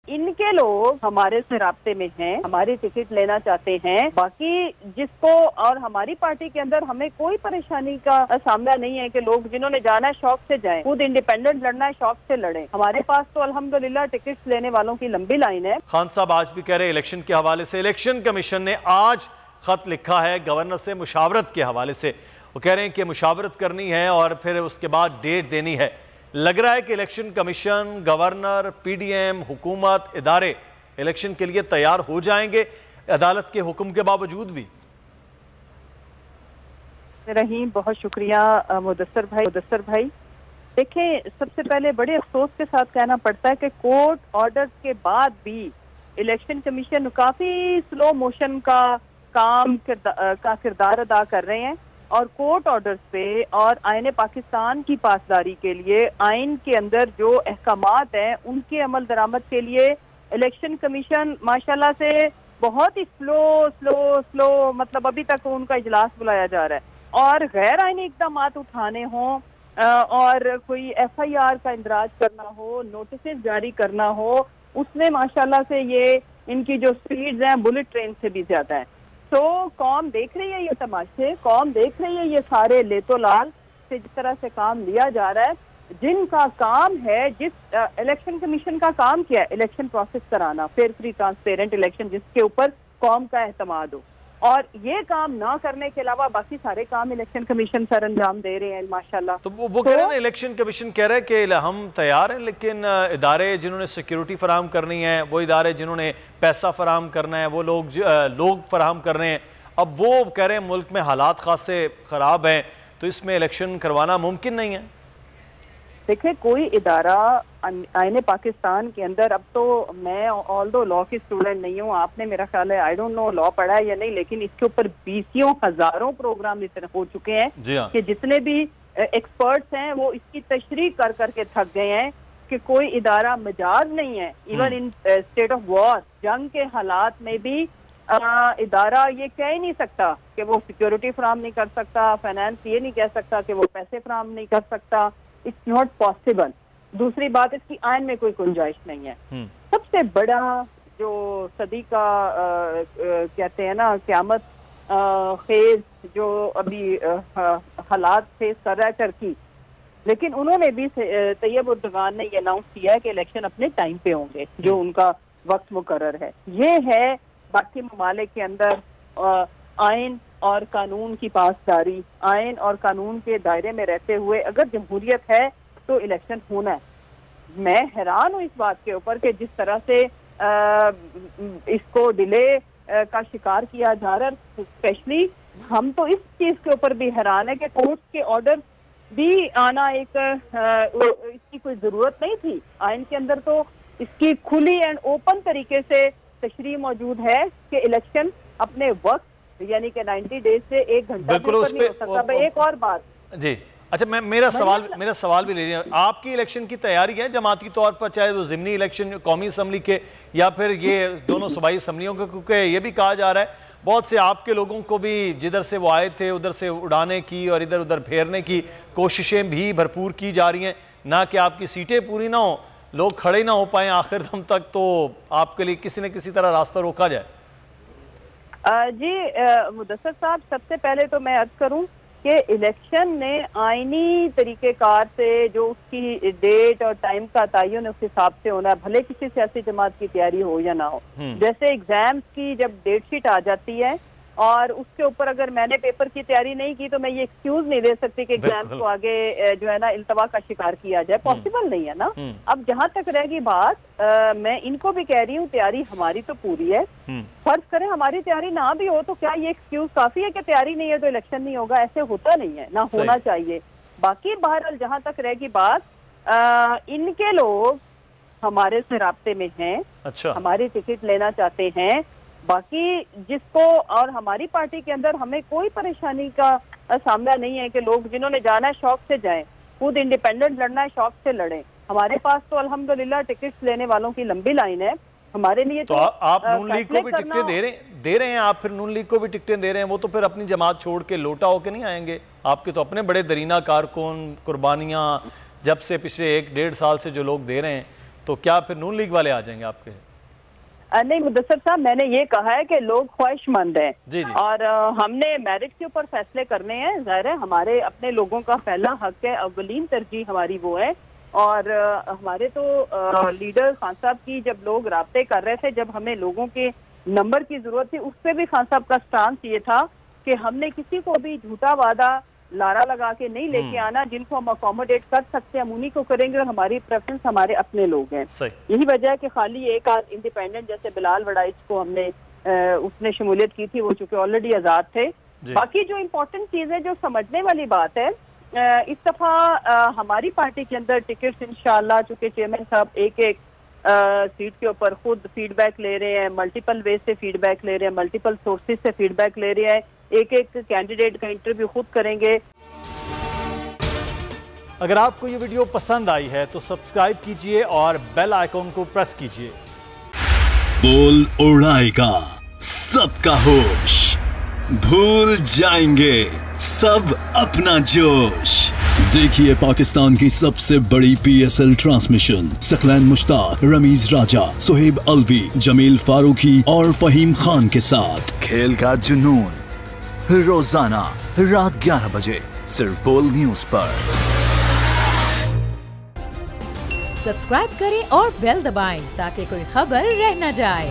इनके लोग हमारे से राब्ते में हैं, हमारी टिकट लेना चाहते हैं। बाकी जिसको और हमारी पार्टी के अंदर हमें कोई परेशानी का सामना नहीं है कि लोग जिन्होंने जाना है शौक से जाएं, खुद इंडिपेंडेंट लड़ना है शौक से लड़ें। हमारे पास तो अल्हम्दुलिल्लाह टिकट लेने वालों की लंबी लाइन है। खान साहब आज भी कह रहे हैं इलेक्शन के हवाले से, इलेक्शन कमीशन ने आज खत लिखा है गवर्नर से मुशावरत के हवाले से। वो कह रहे हैं कि मुशावरत करनी है और फिर उसके बाद डेट देनी है। लग रहा है कि इलेक्शन कमीशन, गवर्नर, पीडीएम, हुकूमत, इदारे इलेक्शन के लिए तैयार हो जाएंगे अदालत के हुक्म के बावजूद भी। रहीम, बहुत शुक्रिया मुदस्सर भाई। देखें, सबसे पहले बड़े अफसोस के साथ कहना पड़ता है कि कोर्ट ऑर्डर्स के बाद भी इलेक्शन कमीशन काफी स्लो मोशन का किरदार अदा कर रहे हैं और कोर्ट ऑर्डर्स पे और आईन पाकिस्तान की पासदारी के लिए आइन के अंदर जो अहकामात हैं उनके अमल दरामद के लिए इलेक्शन कमीशन माशाल्लाह से बहुत ही स्लो मतलब अभी तक उनका इजलास बुलाया जा रहा है और गैर आइनी इकदाम उठाने हों और कोई FIR का इंदराज करना हो, नोटिस जारी करना हो, उसमें माशाल्लाह से ये इनकी जो स्पीड्स हैं बुलेट ट्रेन से भी ज्यादा है। तो कौम देख रही है ये तमाशे, कौम देख रही है ये सारे लेतो लाल से जिस तरह से काम लिया जा रहा है। जिनका काम है, जिस इलेक्शन कमीशन का काम क्या है, इलेक्शन प्रोसेस कराना, फेयर फ्री ट्रांसपेरेंट इलेक्शन जिसके ऊपर कौम का एतमाद हो, और ये काम ना करने के अलावा बाकी सारे काम इलेक्शन कमीशन सर अंजाम दे रहे हैं माशाल्लाह। तो वो कह रहे हैं ना, इलेक्शन कमीशन कह रहे हैं कि हम तैयार हैं, लेकिन इदारे जिन्होंने सिक्योरिटी फराहम करनी है, वो इदारे जिन्होंने पैसा फराहम करना है, वो लोग फराहम कर रहे हैं। अब वो कह रहे हैं मुल्क में हालात खासे ख़राब हैं, तो इसमें इलेक्शन करवाना मुमकिन नहीं है। देखिए, कोई इदारा आईने पाकिस्तान के अंदर, अब तो मैं ऑल्दो लॉ की स्टूडेंट नहीं हूँ, आपने मेरा ख्याल है आई डोंट नो लॉ पढ़ा है या नहीं, लेकिन इसके ऊपर 20 हजारों प्रोग्राम हो चुके हैं कि जितने भी एक्सपर्ट्स हैं वो इसकी तशरीह कर करके थक गए हैं कि कोई इदारा मजाज नहीं है। Even in state of war, जंग के हालात में भी इदारा ये कह ही नहीं सकता कि वो सिक्योरिटी फराहम नहीं कर सकता, फाइनेंस ये नहीं कह सकता कि वो पैसे फराहम नहीं कर सकता। It's not possible. दूसरी बात, इसकी आइन में कोई गुंजाइश नहीं है। सबसे बड़ा जो सदी का कहते हैं ना क़यामत खेज जो अभी हालात फेस कर रहा है टर्की, लेकिन उन्होंने भी तैयब उर्दगान ने ये अनाउंस किया है कि इलेक्शन अपने टाइम पे होंगे, जो उनका वक्त मुकर्रर है। ये है बाकी ममालिक के अंदर आइन और कानून की पासदारी, आइन और कानून के दायरे में रहते हुए अगर जमहूरियत है तो इलेक्शन होना है। मैं हैरान हूँ इस बात के ऊपर कि जिस तरह से इसको डिले का शिकार किया जा रहा है। स्पेशली हम तो इस चीज के ऊपर भी हैरान है कि कोर्ट के ऑर्डर भी आना इसकी कोई जरूरत नहीं थी। आइन के अंदर तो इसकी खुली एंड ओपन तरीके से तशरीह मौजूद है कि इलेक्शन अपने वक्त यानी कि 90 डेज से 1 घंटा बिल्कुल उस पे एक और बात जी। अच्छा, मैं मेरा सवाल भी ले लिया। आपकी इलेक्शन की तैयारी है जमाती तौर पर, चाहे वो ज़िमनी इलेक्शन कौमी असम्बली के या फिर ये दोनों सूबाई असम्बलियों के, क्योंकि ये भी कहा जा रहा है बहुत से आपके लोगों को भी जिधर से वो आए थे उधर से उड़ाने की और इधर उधर फेरने की कोशिशें भी भरपूर की जा रही हैं, ना कि आपकी सीटें पूरी ना हो, लोग खड़े ना हो पाए आखिर दम तक, तो आपके लिए किसी न किसी तरह रास्ता रोका जाए। जी मुदस्सर साहब, सबसे पहले तो मैं अर्ज करूं कि इलेक्शन ने आईनी तरीक़ेकार से जो उसकी डेट और टाइम का तयन उस हिसाब से होना है, भले किसी सियासी जमात की तैयारी हो या ना हो। जैसे एग्जाम्स की जब डेट शीट आ जाती है और उसके ऊपर अगर मैंने पेपर की तैयारी नहीं की तो मैं ये एक्सक्यूज नहीं दे सकती कि एग्जाम्स को आगे जो है ना इल्तवा का शिकार किया जाए, पॉसिबल नहीं है ना। अब जहाँ तक रहेगी बात, मैं इनको भी कह रही हूँ तैयारी हमारी तो पूरी है। फर्ज करें हमारी तैयारी ना भी हो तो क्या ये एक्सक्यूज काफी है कि तैयारी नहीं है तो इलेक्शन नहीं होगा? ऐसे होता नहीं है, ना होना चाहिए। बाकी बहरहाल जहाँ तक रहेगी बात, इनके लोग हमारे से राब्ते में हैं, अच्छा, हमारी टिकट लेना चाहते हैं। बाकी जिसको और हमारी पार्टी के अंदर हमें कोई परेशानी का सामना नहीं है कि लोग जिन्होंने जाना है शौक से जाएं, खुद इंडिपेंडेंट लड़ना है शौक से लड़ें। हमारे पास तो अल्हम्दुलिल्लाह टिकट्स लेने वालों की लंबी लाइन है। हमारे लिए तो आप नून लीग को भी टिकटें दे रहे हैं, आप फिर नून लीग को भी टिकटें दे रहे हैं, वो तो फिर अपनी जमात छोड़ के लोटा होके नहीं आएंगे। आपके तो अपने बड़े दरीना कारकुन, कुर्बानियां जब से पिछले 1-1.5 साल से जो लोग दे रहे हैं, तो क्या फिर नून लीग वाले आ जाएंगे आपके? नहीं मुदस्सर साहब, मैंने ये कहा है कि लोग ख्वाहिशमंद हैं जी जी। और हमने मेरिट के ऊपर फैसले करने हैं। जाहिर है हमारे अपने लोगों का पहला हक है, अव्वलीन तरजीह हमारी वो है। और हमारे तो लीडर खान साहब की जब लोग राब्ते कर रहे थे, जब हमें लोगों के नंबर की जरूरत थी, उस पर भी खान साहब का स्टांस ये था कि हमने किसी को भी झूठा वादा लारा लगा के नहीं लेके आना। जिनको हम अकोमोडेट कर सकते हैं हम उन्हीं को करेंगे, और हमारी प्रेफरेंस हमारे अपने लोग हैं। यही वजह है कि खाली एक आध इंडिपेंडेंट जैसे बिलाल वड़ाइच को हमने उसने शमूलियत की थी, वो चूंकि ऑलरेडी आजाद थे। बाकी जो इम्पोर्टेंट चीज है, जो समझने वाली बात है, इस दफा हमारी पार्टी के अंदर टिकट्स इंशाल्लाह, चूंकि चेयरमैन साहब एक एक सीट के ऊपर खुद फीडबैक ले रहे हैं, मल्टीपल वे से फीडबैक ले रहे हैं, मल्टीपल सोर्सेज से फीडबैक ले रहे हैं, एक एक कैंडिडेट का इंटरव्यू खुद करेंगे। अगर आपको ये वीडियो पसंद आई है तो सब्सक्राइब कीजिए और बेल आइकॉन को प्रेस कीजिए। बोल उड़ाएगा सबका होश, भूल जाएंगे सब अपना जोश। देखिए पाकिस्तान की सबसे बड़ी PSL ट्रांसमिशन सकलैन मुश्ताक, रमीज राजा, सुहेब अलवी, जमील फारूकी और फहीम खान के साथ खेल का जुनून, रोजाना रात 11 बजे सिर्फ बोल न्यूज पर। सब्सक्राइब करें और बेल दबाएं ताकि कोई खबर रह न जाए।